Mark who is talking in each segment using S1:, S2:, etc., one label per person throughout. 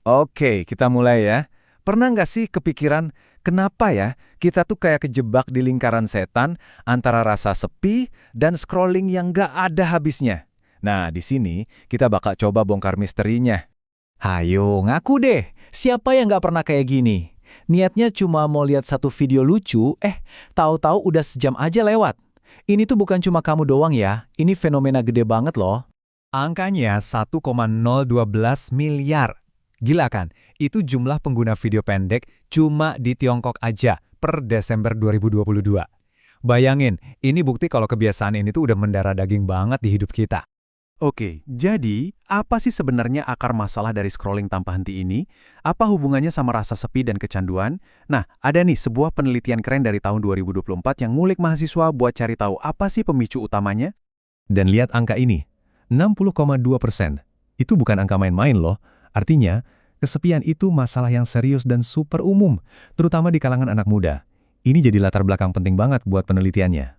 S1: Oke, kita mulai ya. Pernah nggak sih kepikiran, kenapa ya kita tuh kayak kejebak di lingkaran setan antara rasa sepi dan scrolling yang nggak ada habisnya? Nah, di sini kita bakal coba bongkar misterinya.
S2: Hayo, ngaku deh. Siapa yang nggak pernah kayak gini? Niatnya cuma mau lihat satu video lucu, tahu-tahu udah sejam aja lewat. Ini tuh bukan cuma kamu doang ya, ini fenomena gede banget loh.
S3: Angkanya 1,012 miliar. Gila kan? Itu jumlah pengguna video pendek cuma di Tiongkok aja per Desember 2022. Bayangin, ini bukti kalau kebiasaan ini tuh udah mendarah daging banget di hidup kita.
S4: Oke, jadi apa sih sebenarnya akar masalah dari scrolling tanpa henti ini? Apa hubungannya sama rasa sepi dan kecanduan? Nah, ada nih sebuah penelitian keren dari tahun 2024 yang ngulik mahasiswa buat cari tahu apa sih pemicu utamanya?
S3: Dan lihat angka ini, 60,2%. Itu bukan angka main-main loh. Artinya, kesepian itu masalah yang serius dan super umum, terutama di kalangan anak muda. Ini jadi latar belakang penting banget buat penelitiannya.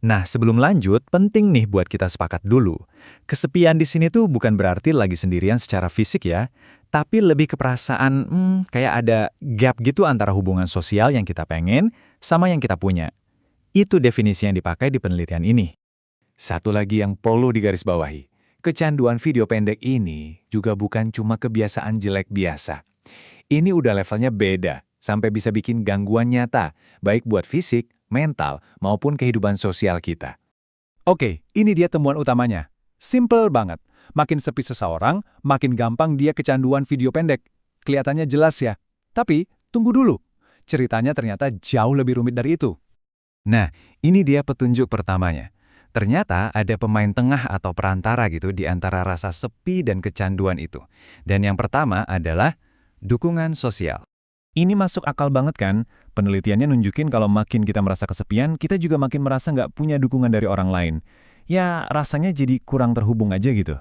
S2: Nah, sebelum lanjut, penting nih buat kita sepakat dulu. Kesepian di sini tuh bukan berarti lagi sendirian secara fisik ya, tapi lebih ke perasaan, kayak ada gap gitu antara hubungan sosial yang kita pengen sama yang kita punya. Itu definisi yang dipakai di penelitian ini.
S1: Satu lagi yang perlu digarisbawahi. Kecanduan video pendek ini juga bukan cuma kebiasaan jelek biasa. Ini udah levelnya beda, sampai bisa bikin gangguan nyata, baik buat fisik, mental, maupun kehidupan sosial kita.
S4: Oke, ini dia temuan utamanya. Simple banget. Makin sepi seseorang, makin gampang dia kecanduan video pendek. Kelihatannya jelas ya. Tapi, tunggu dulu. Ceritanya ternyata jauh lebih rumit dari itu.
S1: Nah, ini dia petunjuk pertamanya. Ternyata ada pemain tengah atau perantara gitu di antara rasa sepi dan kecanduan itu. Dan yang pertama adalah dukungan sosial.
S4: Ini masuk akal banget kan? Penelitiannya nunjukin kalau makin kita merasa kesepian, kita juga makin merasa nggak punya dukungan dari orang lain. Ya, rasanya jadi kurang terhubung aja gitu.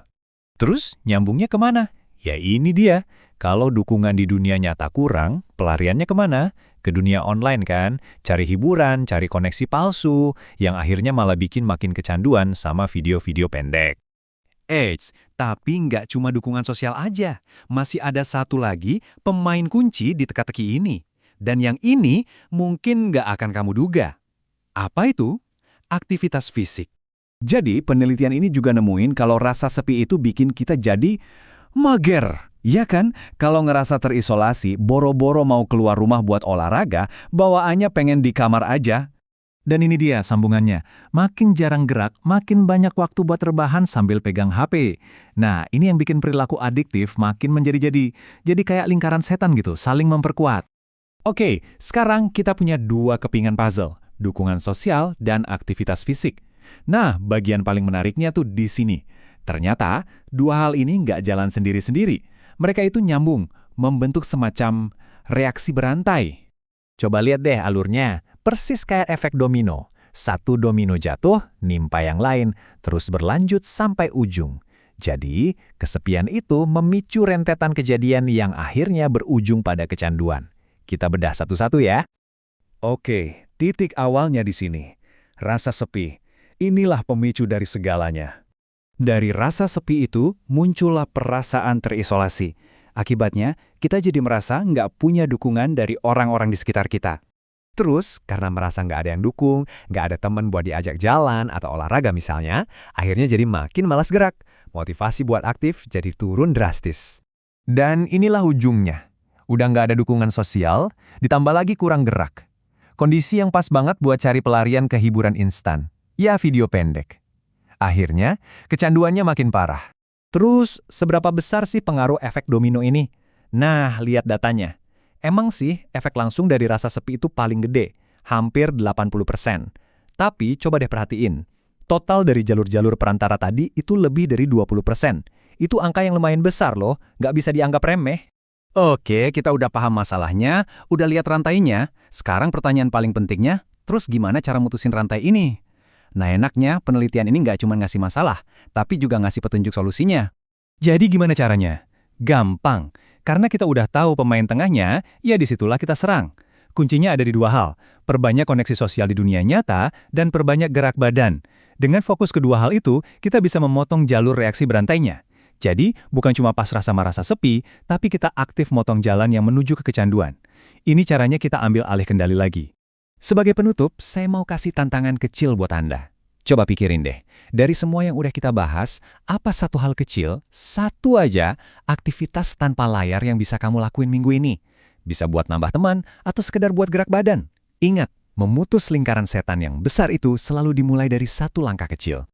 S3: Terus, nyambungnya kemana? Ya ini dia. Kalau dukungan di dunia nyata kurang, pelariannya kemana? Ke dunia online kan? Cari hiburan, cari koneksi palsu, yang akhirnya malah bikin makin kecanduan sama video-video pendek.
S4: Eits, tapi nggak cuma dukungan sosial aja. Masih ada satu lagi pemain kunci di teka-teki ini. Dan yang ini mungkin nggak akan kamu duga. Apa itu? Aktivitas fisik. Jadi penelitian ini juga nemuin kalau rasa sepi itu bikin kita jadi mager. Ya kan? Kalau ngerasa terisolasi, boro-boro mau keluar rumah buat olahraga, bawaannya pengen di kamar aja. Dan ini dia sambungannya. Makin jarang gerak, makin banyak waktu buat rebahan sambil pegang HP. Nah, ini yang bikin perilaku adiktif makin menjadi-jadi. Jadi kayak lingkaran setan gitu, saling memperkuat. Oke, sekarang kita punya dua kepingan puzzle. Dukungan sosial dan aktivitas fisik. Nah, bagian paling menariknya tuh di sini. Ternyata, dua hal ini nggak jalan sendiri-sendiri. Mereka itu nyambung, membentuk semacam reaksi berantai.
S2: Coba lihat deh alurnya, persis kayak efek domino. Satu domino jatuh, nimpa yang lain, terus berlanjut sampai ujung. Jadi, kesepian itu memicu rentetan kejadian yang akhirnya berujung pada kecanduan. Kita bedah satu-satu ya.
S4: Oke, titik awalnya di sini. Rasa sepi. Inilah pemicu dari segalanya. Dari rasa sepi itu muncullah perasaan terisolasi. Akibatnya, kita jadi merasa nggak punya dukungan dari orang-orang di sekitar kita. Terus, karena merasa nggak ada yang dukung, nggak ada teman buat diajak jalan atau olahraga misalnya, akhirnya jadi makin malas gerak. Motivasi buat aktif jadi turun drastis. Dan inilah ujungnya. Udah nggak ada dukungan sosial, ditambah lagi kurang gerak. Kondisi yang pas banget buat cari pelarian ke hiburan instan. Ya, video pendek. Akhirnya, kecanduannya makin parah. Terus, seberapa besar sih pengaruh efek domino ini? Nah, lihat datanya. Emang sih, efek langsung dari rasa sepi itu paling gede, hampir 80%. Tapi, coba deh perhatiin. Total dari jalur-jalur perantara tadi itu lebih dari 20%. Itu angka yang lumayan besar loh, nggak bisa dianggap remeh. Oke, kita udah paham masalahnya, udah lihat rantainya. Sekarang pertanyaan paling pentingnya, terus gimana cara mutusin rantai ini? Nah, enaknya penelitian ini nggak cuma ngasih masalah, tapi juga ngasih petunjuk solusinya. Jadi gimana caranya? Gampang. Karena kita udah tahu pemain tengahnya, ya disitulah kita serang. Kuncinya ada di dua hal, perbanyak koneksi sosial di dunia nyata, dan perbanyak gerak badan. Dengan fokus kedua hal itu, kita bisa memotong jalur reaksi berantainya.
S2: Jadi, bukan cuma pasrah sama rasa sepi, tapi kita aktif motong jalan yang menuju ke kecanduan. Ini caranya kita ambil alih kendali lagi. Sebagai penutup, saya mau kasih tantangan kecil buat Anda. Coba pikirin deh, dari semua yang udah kita bahas, apa satu hal kecil, satu aja, aktivitas tanpa layar yang bisa kamu lakuin minggu ini? Bisa buat nambah teman, atau sekedar buat gerak badan. Ingat, memutus lingkaran setan yang besar itu selalu dimulai dari satu langkah kecil.